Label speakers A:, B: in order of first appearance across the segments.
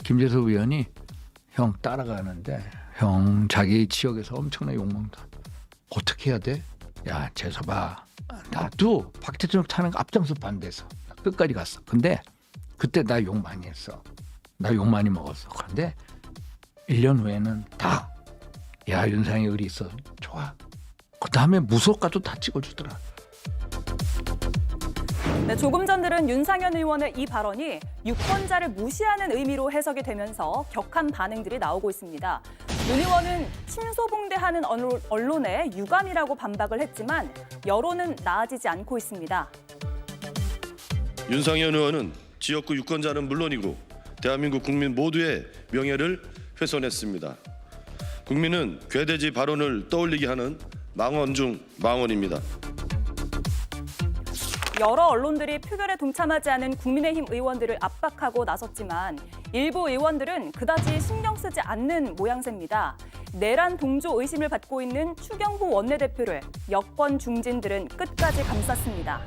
A: 김재섭 의원이 형 따라가는데 형 자기 지역에서 엄청나게 욕먹는다. 어떻게 해야 돼? 야 재섭아 나도 박 대통령 타는 거 앞장서 반대해서 끝까지 갔어. 근데 그때 나 욕 많이 했어. 나 욕 많이 먹었어. 그런데 1년 후에는 다 야 윤상이 의리 있어. 좋아. 그 다음에 무속가도 다 찍어주더라.
B: 네, 조금 전 들은 윤상현 의원의 이 발언이 유권자를 무시하는 의미로 해석이 되면서 격한 반응들이 나오고 있습니다. 윤 의원은 침소봉대하는 언론의 유감이라고 반박을 했지만 여론은 나아지지 않고 있습니다.
C: 윤상현 의원은 지역구 유권자는 물론이고 대한민국 국민 모두의 명예를 훼손했습니다. 국민은 괴돼지 발언을 떠올리게 하는 망언 중 망언입니다.
B: 여러 언론들이 표결에 동참하지 않은 국민의힘 의원들을 압박하고 나섰지만 일부 의원들은 그다지 신경 쓰지 않는 모양새입니다. 내란 동조 의심을 받고 있는 추경호 원내대표를 여권 중진들은 끝까지 감쌌습니다.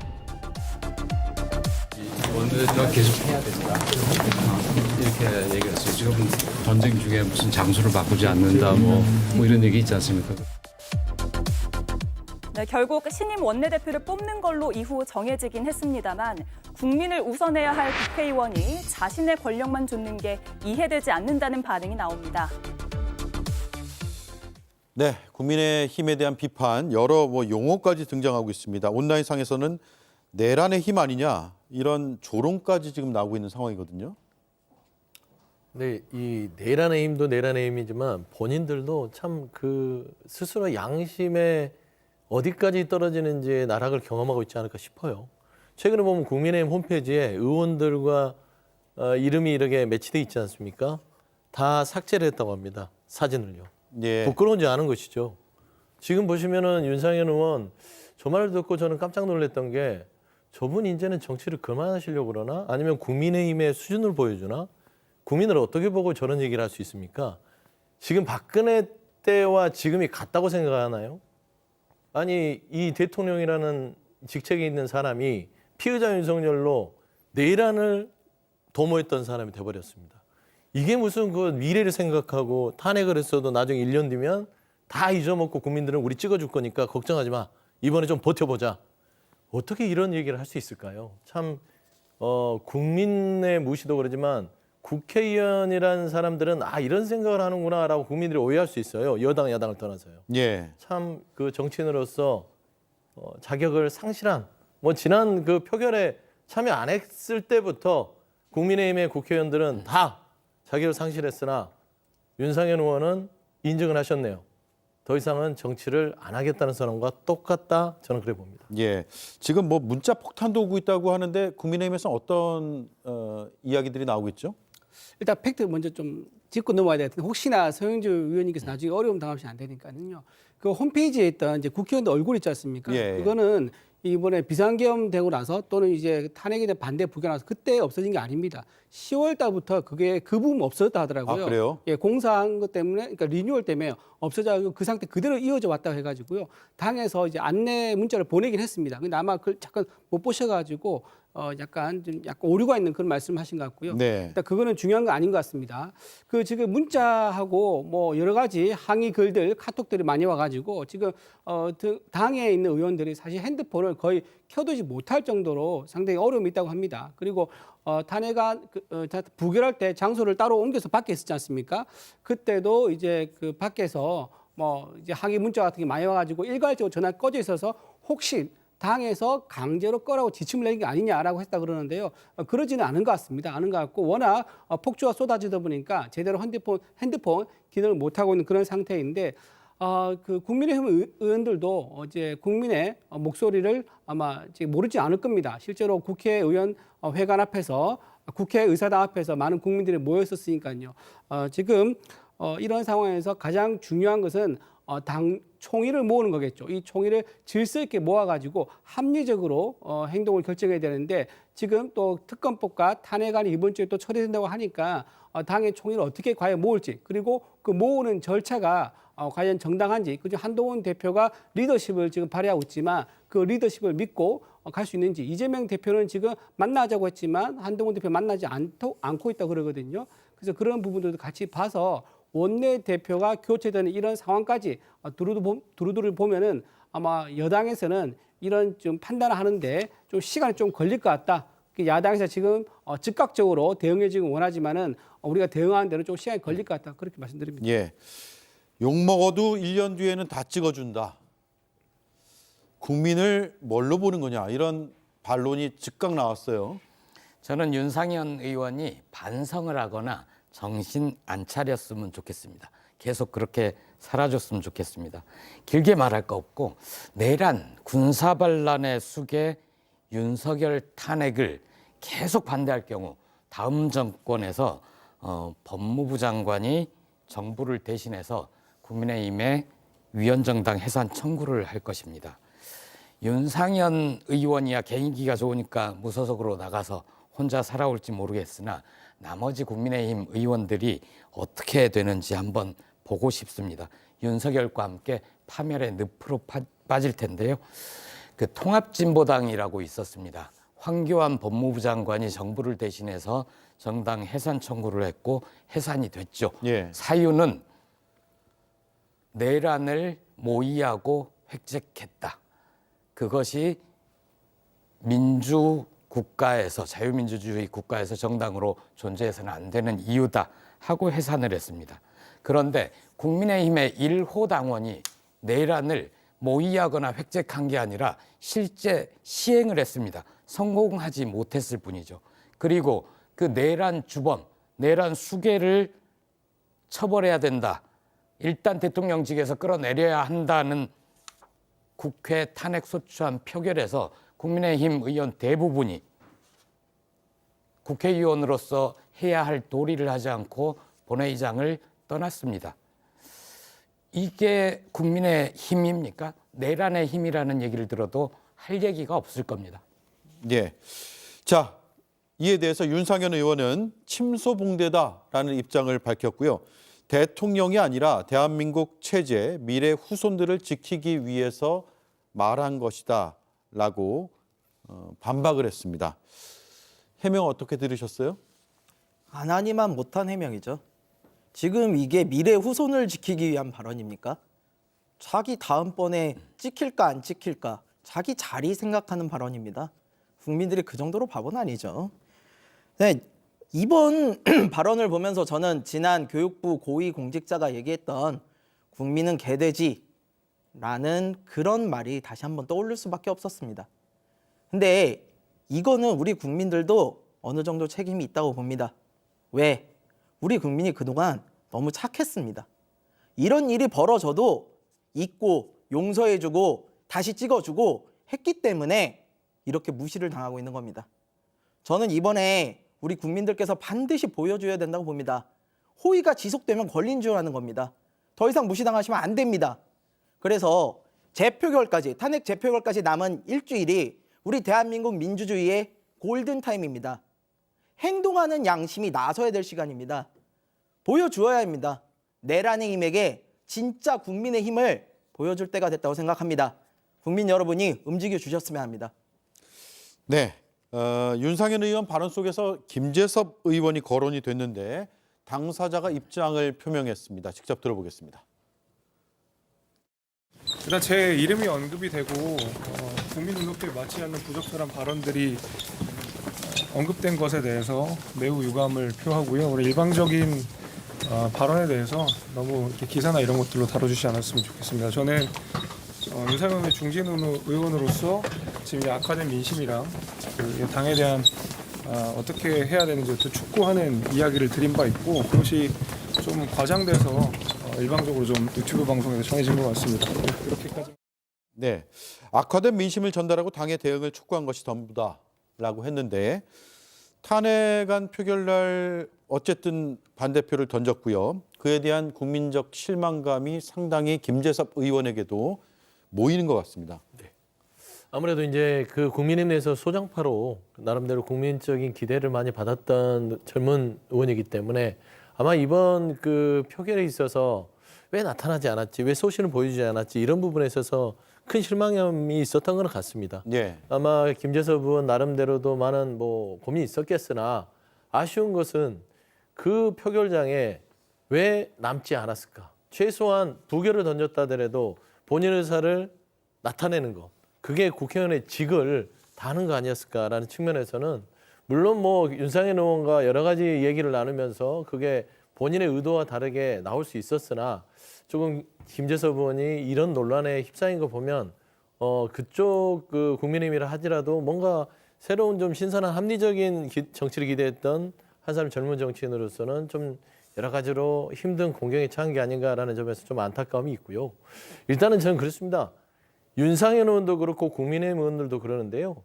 D: 원내대표가 계속 해야 된다. 이렇게 얘기했어요. 지금 전쟁 중에 무슨 장소를 바꾸지 않는다 뭐 이런 얘기 있지 않습니까?
B: 네, 결국 신임 원내대표를 뽑는 걸로 이후 정해지긴 했습니다만 국민을 우선해야 할 국회의원이 자신의 권력만 좇는 게 이해되지 않는다는 반응이 나옵니다.
E: 네, 국민의힘에 대한 비판 여러 용어까지 등장하고 있습니다. 온라인상에서는 내란의 힘 아니냐 이런 조롱까지 지금 나오고 있는 상황이거든요.
F: 네, 이 내란의 힘도 내란의 힘이지만 본인들도 참 그 스스로 양심에 어디까지 떨어지는지 나락을 경험하고 있지 않을까 싶어요. 최근에 보면 국민의힘 홈페이지에 의원들과 이름이 이렇게 매치돼 있지 않습니까? 다 삭제를 했다고 합니다. 사진을요.
E: 예.
F: 부끄러운지 아는 것이죠. 지금 보시면은 윤상현 의원 저 말을 듣고 저는 깜짝 놀랐던 게 저분 이제는 정치를 그만하시려고 그러나 아니면 국민의힘의 수준을 보여주나 국민을 어떻게 보고 저런 얘기를 할 수 있습니까? 지금 박근혜 때와 지금이 같다고 생각하나요? 아니 이 대통령이라는 직책에 있는 사람이 피의자 윤석열로 내란을 도모했던 사람이 돼버렸습니다. 이게 무슨 그 미래를 생각하고 탄핵을 했어도 나중에 1년 뒤면 다 잊어먹고 국민들은 우리 찍어줄 거니까 걱정하지 마. 이번에 좀 버텨보자. 어떻게 이런 얘기를 할 수 있을까요? 참 국민의 무시도 그러지만 국회의원이라는 사람들은 이런 생각을 하는구나라고 국민들이 오해할 수 있어요. 여당 야당을 떠나서요.
E: 예.
F: 참 그 정치인으로서 자격을 상실한 지난 그 표결에 참여 안 했을 때부터 국민의힘의 국회의원들은 다 자격을 상실했으나 윤상현 의원은 인정을 하셨네요. 더 이상은 정치를 안 하겠다는 사람과 똑같다 저는 그래 봅니다.
E: 예. 지금 문자 폭탄도 오고 있다고 하는데 국민의힘에서 어떤 이야기들이 나오고 있죠?
G: 일단 팩트 먼저 좀 짚고 넘어가야 될 텐데 혹시나 서영주 의원님께서 나중에 어려움 당하시면 안 되니까요. 그 홈페이지에 있던 이제 국회의원들 얼굴 있지 않습니까?
E: 예.
G: 그거는 이번에 비상계엄 되고 나서 또는 이제 탄핵에 대한 반대 부결 나서 그때 없어진 게 아닙니다. 10월 달부터 그게 그 부분 없어졌다 하더라고요.
E: 아, 그래요?
G: 예, 공사한 것 때문에 그러니까 리뉴얼 때문에 없어져 그 상태 그대로 이어져 왔다고 해가지고요. 당에서 이제 안내 문자를 보내긴 했습니다. 근데 아마 그 잠깐 못 보셔가지고 약간 오류가 있는 그런 말씀하신 것 같고요.
E: 네.
G: 일단 그거는 중요한 거 아닌 것 같습니다. 그 지금 문자하고 여러 가지 항의 글들, 카톡들이 많이 와가지고 지금 당에 있는 의원들이 사실 핸드폰을 거의 켜두지 못할 정도로 상당히 어려움이 있다고 합니다. 그리고 탄핵안 부결할 때 장소를 따로 옮겨서 밖에 있었지 않습니까? 그때도 이제 그 밖에서 이제 항의 문자 같은 게 많이 와가지고 일괄적으로 전화 꺼져 있어서 혹시 당에서 강제로 꺼라고 지침을 내린 게 아니냐라고 했다 그러는데요. 그러지는 않은 것 같습니다. 않은 것 같고 워낙 폭주가 쏟아지다 보니까 제대로 핸드폰 기능을 못 하고 있는 그런 상태인데 그 국민의힘 의원들도 이제 국민의 목소리를 아마 모르지 않을 겁니다. 실제로 국회의원 회관 앞에서 국회의사당 앞에서 많은 국민들이 모여 있었으니까요. 지금 이런 상황에서 가장 중요한 것은 당 총의를 모으는 거겠죠. 이 총의를 질서 있게 모아가지고 합리적으로 행동을 결정해야 되는데 지금 또 특검법과 탄핵안이 이번 주에 또 처리된다고 하니까 당의 총의를 어떻게 과연 모을지 그리고 그 모으는 절차가 과연 정당한지 그죠 한동훈 대표가 리더십을 지금 발휘하고 있지만 그 리더십을 믿고 갈 수 있는지. 이재명 대표는 지금 만나자고 했지만 한동훈 대표 만나지 않고 있다고 그러거든요. 그래서 그런 부분들도 같이 봐서 원내 대표가 교체되는 이런 상황까지 두루두루 보면은 아마 여당에서는 이런 좀 판단을 하는데 좀 시간이 좀 걸릴 것 같다. 야당에서 지금 즉각적으로 대응해 지금 원하지만은 우리가 대응하는 데는 좀 시간이 걸릴 것 같다. 그렇게 말씀드립니다.
E: 예. 욕 먹어도 1년 뒤에는 다 찍어준다. 국민을 뭘로 보는 거냐 이런 반론이 즉각 나왔어요.
H: 저는 윤상현 의원이 반성을 하거나 정신 안 차렸으면 좋겠습니다. 계속 그렇게 살아줬으면 좋겠습니다. 길게 말할 거 없고 내란 군사반란의 숙에 윤석열 탄핵을 계속 반대할 경우 다음 정권에서 법무부 장관이 정부를 대신해서 국민의힘에 위헌정당 해산 청구를 할 것입니다. 윤상현 의원이야 개인기가 좋으니까 무소속으로 나가서 혼자 살아올지 모르겠으나 나머지 국민의힘 의원들이 어떻게 되는지 한번 보고 싶습니다. 윤석열과 함께 파멸의 늪으로 빠질 텐데요. 그 통합진보당이라고 있었습니다. 황교안 법무부 장관이 정부를 대신해서 정당 해산 청구를 했고 해산이 됐죠.
E: 예.
H: 사유는 내란을 모의하고 획책했다. 그것이 민주국가에서 자유민주주의 국가에서 정당으로 존재해서는 안 되는 이유다 하고 해산을 했습니다. 그런데 국민의힘의 1호 당원이 내란을 모의하거나 획책한 게 아니라 실제 시행을 했습니다. 성공하지 못했을 뿐이죠. 그리고 그 내란 주범, 내란 수괴를 처벌해야 된다. 일단 대통령직에서 끌어내려야 한다는 국회 탄핵 소추안 표결에서 국민의힘 의원 대부분이 국회의원으로서 해야 할 도리를 하지 않고 본회의장을 떠났습니다. 이게 국민의 힘입니까? 내란의 힘이라는 얘기를 들어도 할 얘기가 없을 겁니다.
E: 예. 자, 이에 대해서 윤상현 의원은 침소봉대다라는 입장을 밝혔고요. 대통령이 아니라 대한민국 체제, 미래 후손들을 지키기 위해서 말한 것이다라고 반박을 했습니다. 해명 어떻게 들으셨어요?
I: 안 하니만 못한 해명이죠. 지금 이게 미래 후손을 지키기 위한 발언입니까? 자기 다음번에 찍힐까 안 찍힐까 자기 자리 생각하는 발언입니다. 국민들이 그 정도로 바보는 아니죠. 네, 이번 발언을 보면서 저는 지난 교육부 고위공직자가 얘기했던 국민은 개돼지라는 그런 말이 다시 한번 떠오를 수밖에 없었습니다. 근데 이거는 우리 국민들도 어느 정도 책임이 있다고 봅니다. 왜? 우리 국민이 그동안 너무 착했습니다. 이런 일이 벌어져도 잊고 용서해주고 다시 찍어주고 했기 때문에 이렇게 무시를 당하고 있는 겁니다. 저는 이번에 우리 국민들께서 반드시 보여줘야 된다고 봅니다. 호의가 지속되면 권리인 줄 아는 겁니다. 더 이상 무시당하시면 안 됩니다. 그래서 재표결까지, 탄핵 재표결까지 남은 일주일이 우리 대한민국 민주주의의 골든타임입니다. 행동하는 양심이 나서야 될 시간입니다. 보여주어야 합니다. 내란의 힘에게 진짜 국민의 힘을 보여줄 때가 됐다고 생각합니다. 국민 여러분이 움직여 주셨으면 합니다.
E: 네, 윤상현 의원 발언 속에서 김재섭 의원이 거론이 됐는데 당사자가 입장을 표명했습니다. 직접 들어보겠습니다.
J: 일단 제 이름이 언급이 되고 국민 눈높이에 맞지 않는 부적절한 발언들이 언급된 것에 대해서 매우 유감을 표하고요. 우리 일방적인 발언에 대해서 너무 이렇게 기사나 이런 것들로 다뤄주지 않았으면 좋겠습니다. 저는 윤상현 중진 의원으로서 지금 이제 악화된 민심이랑 그 당에 대한 어떻게 해야 되는지 촉구하는 이야기를 드린 바 있고 그것이 좀 과장돼서 일방적으로 좀 유튜브 방송에서 전해진 것 같습니다. 이렇게까지.
E: 네, 악화된 민심을 전달하고 당의 대응을 촉구한 것이 전부다라고 했는데 탄핵안 표결날 어쨌든 반대표를 던졌고요. 그에 대한 국민적 실망감이 상당히 김재섭 의원에게도 모이는 것 같습니다.
F: 네. 아무래도 이제 그 국민의힘 내에서 소장파로 나름대로 국민적인 기대를 많이 받았던 젊은 의원이기 때문에 아마 이번 그 표결에 있어서 왜 나타나지 않았지, 왜 소신을 보여주지 않았지 이런 부분에 있어서 큰 실망감이 있었던 것 같습니다.
E: 예.
F: 아마 김재섭 의원 나름대로도 많은 뭐 고민이 있었겠으나 아쉬운 것은 그 표결장에 왜 남지 않았을까? 최소한 부결을 던졌다 하더라도 본인 의사를 나타내는 것, 그게 국회의원의 직을 다하는 거 아니었을까라는 측면에서는 물론 뭐 윤상현 의원과 여러 가지 얘기를 나누면서 그게 본인의 의도와 다르게 나올 수 있었으나 조금 김재섭 의원이 이런 논란에 휩싸인 거 보면 그쪽 그 국민의힘이라 하더라도 뭔가 새로운 좀 신선한 합리적인 정치를 기대했던 한 사람 젊은 정치인으로서는 좀 여러 가지로 힘든 공경에 처한 게 아닌가라는 점에서 좀 안타까움이 있고요. 일단은 저는 그렇습니다. 윤상현 의원도 그렇고 국민의힘 의원들도 그러는데요.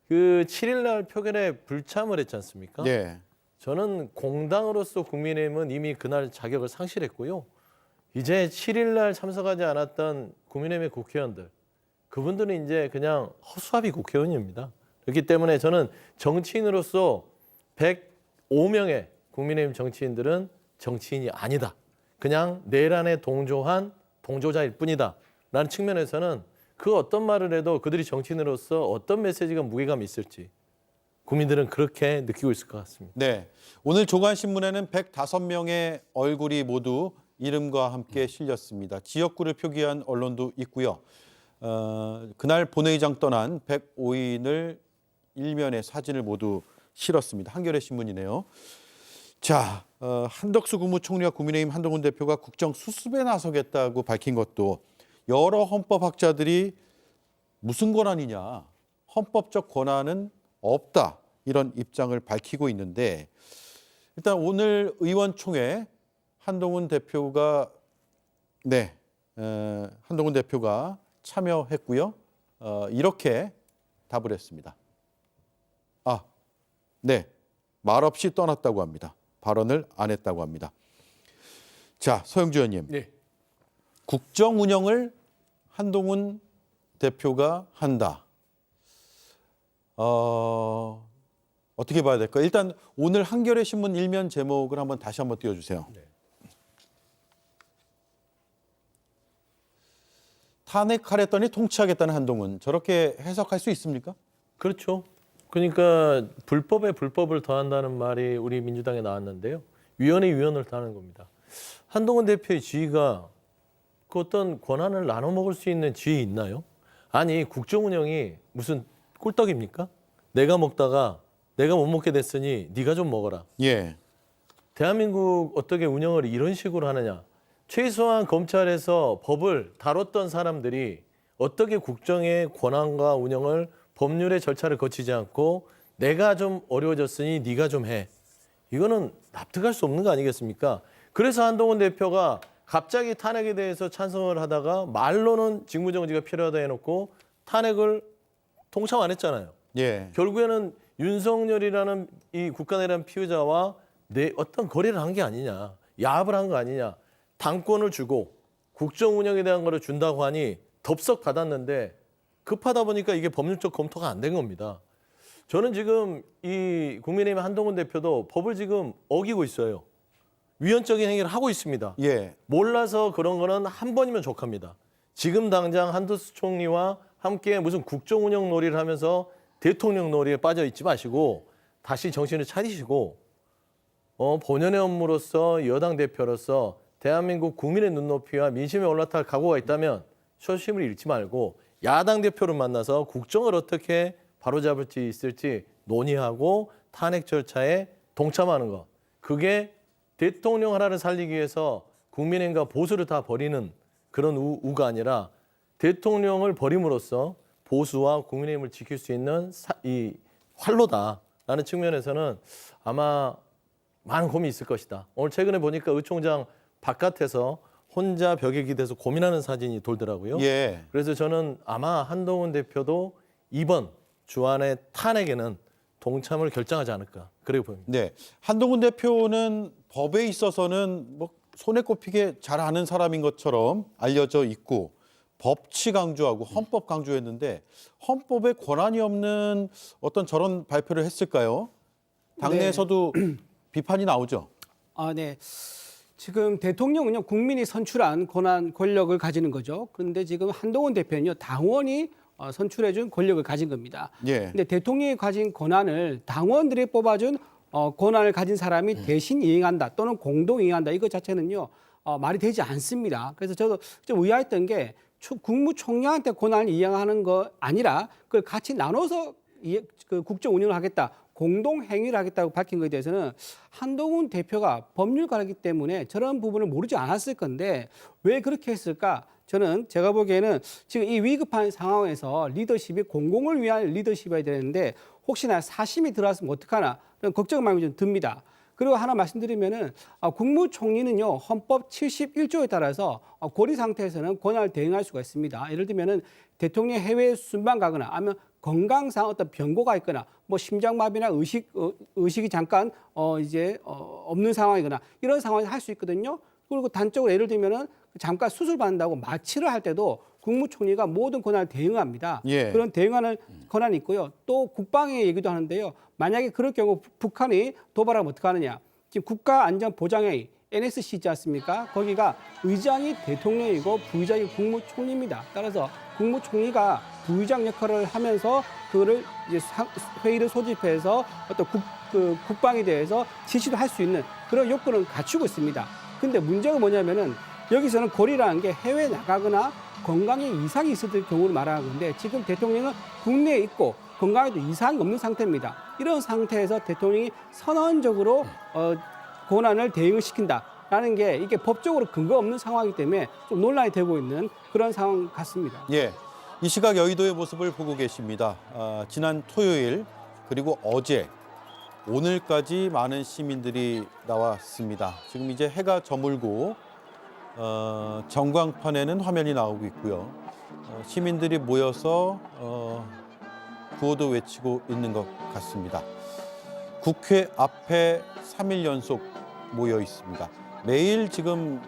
F: 그 7일 날 표결에 불참을 했지 않습니까?
E: 예.
F: 저는 공당으로서 국민의힘은 이미 그날 자격을 상실했고요. 이제 7일 날 참석하지 않았던 국민의힘의 국회의원들, 그분들은 이제 그냥 허수아비 국회의원입니다. 그렇기 때문에 저는 정치인으로서 105명의 국민의힘 정치인들은 정치인이 아니다. 그냥 내란에 동조한 동조자일 뿐이다. 라는 측면에서는 그 어떤 말을 해도 그들이 정치인으로서 어떤 메시지가 무게감이 있을지 국민들은 그렇게 느끼고 있을 것 같습니다.
E: 네. 오늘 조간신문에는 105명의 얼굴이 모두 이름과 함께 실렸습니다. 지역구를 표기한 언론도 있고요. 그날 본회의장 떠난 105인을 일면에 사진을 모두 실었습니다. 한겨레 신문이네요. 자, 한덕수 국무총리와 국민의힘 한동훈 대표가 국정 수습에 나서겠다고 밝힌 것도 여러 헌법학자들이 무슨 권한이냐, 헌법적 권한은 없다, 이런 입장을 밝히고 있는데 일단 오늘 의원총회 한동훈 대표가 참여했고요. 이렇게 답을 했습니다. 말없이 떠났다고 합니다. 발언을 안 했다고 합니다. 자, 서영주 의원님.
F: 네.
E: 국정 운영을 한동훈 대표가 한다. 어떻게 봐야 될까요? 일단 오늘 한겨레 신문 일면 제목을 다시 한번 띄워주세요.
F: 네.
E: 탄핵하랬더니 통치하겠다는 한동훈, 저렇게 해석할 수 있습니까?
F: 그렇죠. 그러니까 불법에 불법을 더한다는 말이 우리 민주당에 나왔는데요. 위헌에 위헌을 더하는 겁니다. 한동훈 대표의 지위가 그 어떤 권한을 나눠 먹을 수 있는 지위 있나요? 아니, 국정 운영이 무슨 꿀떡입니까? 내가 먹다가 내가 못 먹게 됐으니 네가 좀 먹어라.
E: 예.
F: 대한민국 어떻게 운영을 이런 식으로 하느냐. 최소한 검찰에서 법을 다뤘던 사람들이 어떻게 국정의 권한과 운영을 법률의 절차를 거치지 않고 내가 좀 어려워졌으니 네가 좀 해. 이거는 납득할 수 없는 거 아니겠습니까? 그래서 한동훈 대표가 갑자기 탄핵에 대해서 찬성을 하다가 말로는 직무정지가 필요하다 해놓고 탄핵을 동참 안 했잖아요.
E: 예.
F: 결국에는 윤석열이라는 이 국가내란 피의자와 내 어떤 거래를 한 게 아니냐, 야합을 한 거 아니냐, 당권을 주고 국정 운영에 대한 거를 준다고 하니 덥석 받았는데 급하다 보니까 이게 법률적 검토가 안 된 겁니다. 저는 지금 이 국민의힘 한동훈 대표도 법을 지금 어기고 있어요. 위헌적인 행위를 하고 있습니다.
E: 예.
F: 몰라서 그런 거는 한 번이면 족합니다. 지금 당장 한덕수 총리와 함께 무슨 국정 운영 놀이를 하면서 대통령 놀이에 빠져 있지 마시고 다시 정신을 차리시고 본연의 업무로서 여당 대표로서 대한민국 국민의 눈높이와 민심에 올라탈 각오가 있다면 초심을 잃지 말고 야당 대표를 만나서 국정을 어떻게 바로잡을지 있을지 논의하고 탄핵 절차에 동참하는 것. 그게 대통령 하나를 살리기 위해서 국민의힘과 보수를 다 버리는 그런 우가 아니라 대통령을 버림으로써 보수와 국민의힘을 지킬 수 있는 이 활로다라는 측면에서는 아마 많은 고민이 있을 것이다. 오늘 최근에 보니까 의총장 바깥에서 혼자 벽에 기대서 고민하는 사진이 돌더라고요.
E: 예.
F: 그래서 저는 아마 한동훈 대표도 이번 주안의 탄핵에는 동참을 결정하지 않을까 그렇게 보입니다.
E: 네. 한동훈 대표는 법에 있어서는 뭐 손에 꼽히게 잘 아는 사람인 것처럼 알려져 있고 법치 강조하고 헌법 강조했는데 헌법에 권한이 없는 어떤 저런 발표를 했을까요? 당내에서도 비판이 나오죠.
G: 네. 지금 대통령은요 국민이 선출한 권력을 가지는 거죠. 그런데 지금 한동훈 대표는요 당원이 선출해준 권력을 가진 겁니다.
E: 예.
G: 근데 대통령이 가진 권한을 당원들이 뽑아준 권한을 가진 사람이 대신 이행한다 또는 공동 이행한다 이거 자체는요 말이 되지 않습니다. 그래서 저도 좀 의아했던 게 국무총리한테 권한을 이행하는 거 아니라 그걸 같이 나눠서 그 국정 운영을 하겠다. 공동 행위를 하겠다고 밝힌 것에 대해서는 한동훈 대표가 법률가이기 때문에 저런 부분을 모르지 않았을 건데 왜 그렇게 했을까? 저는 제가 보기에는 지금 이 위급한 상황에서 리더십이 공공을 위한 리더십이어야 되는데 혹시나 사심이 들어왔으면 어떡하나 그런 걱정 마음이 좀 듭니다. 그리고 하나 말씀드리면은 국무총리는요 헌법 71조에 따라서 고리 상태에서는 권한을 대행할 수가 있습니다. 예를 들면은 대통령 해외 순방 가거나 아니면 건강상 어떤 변고가 있거나 뭐 심장마비나 의식이 잠깐 없는 상황이거나 이런 상황에서 할 수 있거든요. 그리고 단적으로 예를 들면은 잠깐 수술 받는다고 마취를 할 때도 국무총리가 모든 권한을 대응합니다.
E: 예.
G: 그런 대응하는 권한이 있고요. 또 국방의 얘기도 하는데요. 만약에 그럴 경우 북한이 도발하면 어떡하느냐. 지금 국가안전보장회의 NSC 있지 않습니까? 거기가 의장이 대통령이고 부의장이 국무총리입니다. 따라서 국무총리가 부의장 역할을 하면서 그거를 이제 회의를 소집해서 어떤 국방에 대해서 지시도 할 수 있는 그런 요건을 갖추고 있습니다. 근데 문제가 뭐냐면은 여기서는 고리라는 게 해외 나가거나 건강에 이상이 있을 경우를 말하는 건데 지금 대통령은 국내에 있고 건강에도 이상이 없는 상태입니다. 이런 상태에서 대통령이 선언적으로 권한을 대행을 시킨다라는 게 이게 법적으로 근거 없는 상황이기 때문에 좀 논란이 되고 있는 그런 상황 같습니다.
E: 예. 이 시각 여의도의 모습을 보고 계십니다. 지난 토요일 그리고 어제 오늘까지 많은 시민들이 나왔습니다. 지금 이제 해가 저물고 전광판에는 화면이 나오고 있고요. 시민들이 모여서 구호도 외치고 있는 것 같습니다. 국회 앞에 3일 연속 모여 있습니다. 매일 지금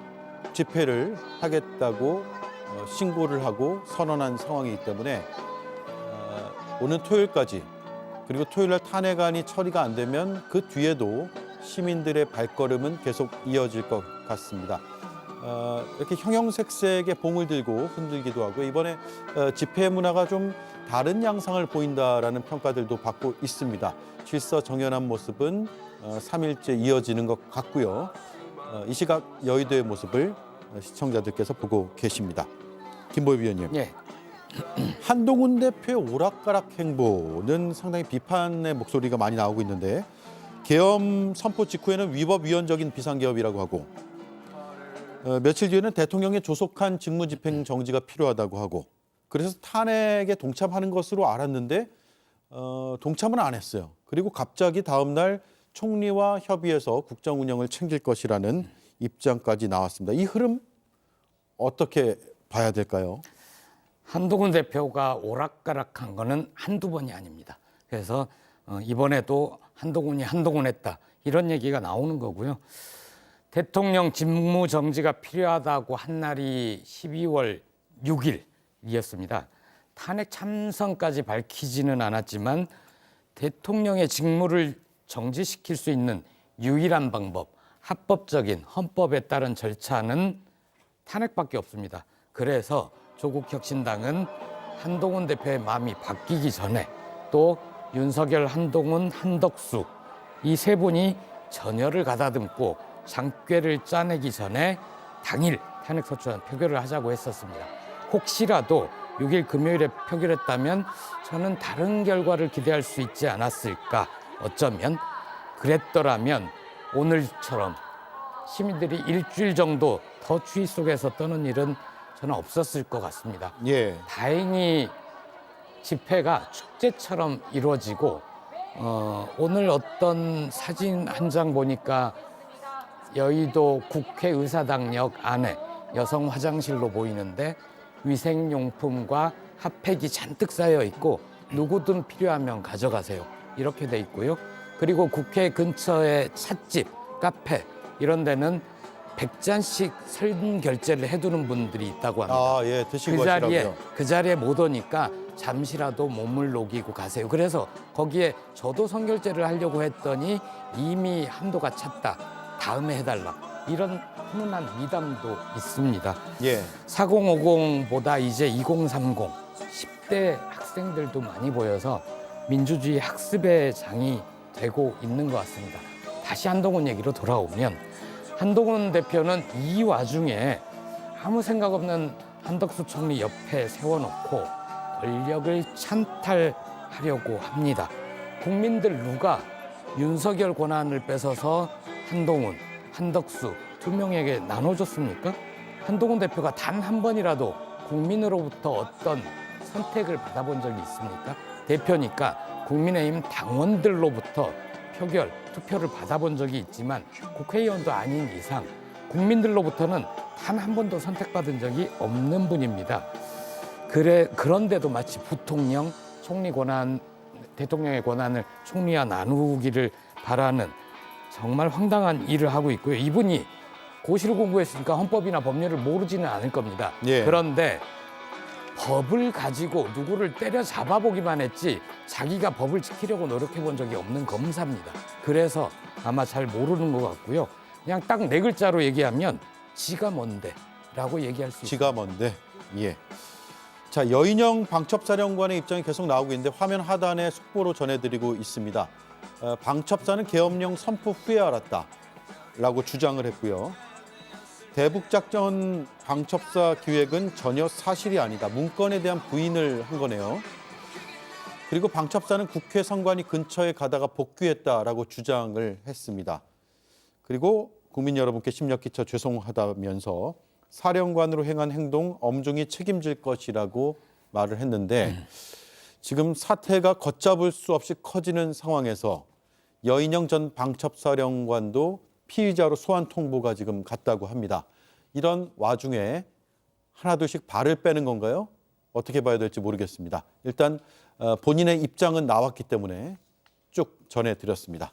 E: 집회를 하겠다고 신고를 하고 선언한 상황이기 때문에 오는 토요일까지 그리고 토요일 날 탄핵안이 처리가 안 되면 그 뒤에도 시민들의 발걸음은 계속 이어질 것 같습니다. 이렇게 형형색색의 봉을 들고 흔들기도 하고 이번에 집회 문화가 좀 다른 양상을 보인다라는 평가들도 받고 있습니다. 질서정연한 모습은 3일째 이어지는 것 같고요. 이 시각 여의도의 모습을 시청자들께서 보고 계십니다. 김보엽 위원님.
H: 예.
E: 한동훈 대표의 오락가락 행보는 상당히 비판의 목소리가 많이 나오고 있는데 계엄 선포 직후에는 위법위헌적인 비상계엄이라고 하고 며칠 뒤에는 대통령의 조속한 직무집행 정지가 필요하다고 하고 그래서 탄핵에 동참하는 것으로 알았는데 동참은 안 했어요. 그리고 갑자기 다음 날 총리와 협의해서 국정 운영을 챙길 것이라는 입장까지 나왔습니다. 이 흐름 어떻게 봐야 될까요?
H: 한동훈 대표가 오락가락한 거는 한두 번이 아닙니다. 그래서 이번에도 한동훈이 한동훈했다 이런 얘기가 나오는 거고요. 대통령 직무 정지가 필요하다고 한 날이 12월 6일이었습니다. 탄핵 참선까지 밝히지는 않았지만 대통령의 직무를 정지시킬 수 있는 유일한 방법, 합법적인 헌법에 따른 절차는 탄핵밖에 없습니다. 그래서 조국혁신당은 한동훈 대표의 마음이 바뀌기 전에 또 윤석열, 한동훈, 한덕수 이 세 분이 전열을 가다듬고 장꾀를 짜내기 전에 당일 탄핵소추안 표결을 하자고 했었습니다. 혹시라도 6일 금요일에 표결했다면 저는 다른 결과를 기대할 수 있지 않았을까. 어쩌면 그랬더라면 오늘처럼 시민들이 일주일 정도 더 추위 속에서 떠는 일은 저는 없었을 것 같습니다.
E: 예.
H: 다행히 집회가 축제처럼 이루어지고 오늘 어떤 사진 한 장 보니까 여의도 국회의사당역 안에 여성 화장실로 보이는데 위생용품과 핫팩이 잔뜩 쌓여 있고 누구든 필요하면 가져가세요. 이렇게 돼 있고요. 그리고 국회 근처에 찻집, 카페 이런 데는 100잔씩 선 결제를 해두는 분들이 있다고 합니다.
E: 아, 예, 드시고 가시라고요.
H: 그 자리에 못 오니까 잠시라도 몸을 녹이고 가세요. 그래서 거기에 저도 선결제를 하려고 했더니 이미 한도가 찼다. 다음에 해달라. 이런 훈훈한 미담도 있습니다.
E: 예.
H: 4050보다 이제 2030, 10대 학생들도 많이 보여서 민주주의 학습의 장이 되고 있는 것 같습니다. 다시 한동훈 얘기로 돌아오면 한동훈 대표는 이 와중에 아무 생각 없는 한덕수 총리 옆에 세워놓고 권력을 찬탈하려고 합니다. 국민들 누가 윤석열 권한을 뺏어서 한동훈, 한덕수 두 명에게 나눠줬습니까? 한동훈 대표가 단 한 번이라도 국민으로부터 어떤 선택을 받아본 적이 있습니까? 대표니까 국민의힘 당원들로부터 투표를 받아본 적이 있지만 국회의원도 아닌 이상 국민들로부터는 단 한 번도 선택받은 적이 없는 분입니다. 그런데도 마치 부통령, 총리 권한, 대통령의 권한을 총리와 나누기를 바라는 정말 황당한 일을 하고 있고요. 이분이 고시를 공부했으니까 헌법이나 법률을 모르지는 않을 겁니다.
E: 예.
H: 그런데 법을 가지고 누구를 때려잡아 보기만 했지 자기가 법을 지키려고 노력해 본 적이 없는 검사입니다. 그래서 아마 잘 모르는 것 같고요. 그냥 딱 네 글자로 얘기하면 지가 뭔데 라고 얘기할 수 있습니다.
E: 지가 뭔데? 예. 자, 여인영 방첩사령관의 입장이 계속 나오고 있는데 화면 하단에 속보로 전해드리고 있습니다. 방첩사는 계엄령 선포 후에 알았다라고 주장을 했고요. 대북작전 방첩사 기획은 전혀 사실이 아니다. 문건에 대한 부인을 한 거네요. 그리고 방첩사는 국회 선관위 근처에 가다가 복귀했다라고 주장을 했습니다. 그리고 국민 여러분께 심력 끼쳐 죄송하다면서 사령관으로 행한 행동 엄중히 책임질 것이라고 말을 했는데 지금 사태가 걷잡을 수 없이 커지는 상황에서 여인영 전 방첩사령관도 피의자로 소환 통보가 지금 갔다고 합니다. 이런 와중에 하나둘씩 발을 빼는 건가요? 어떻게 봐야 될지 모르겠습니다. 일단 본인의 입장은 나왔기 때문에 쭉 전해드렸습니다.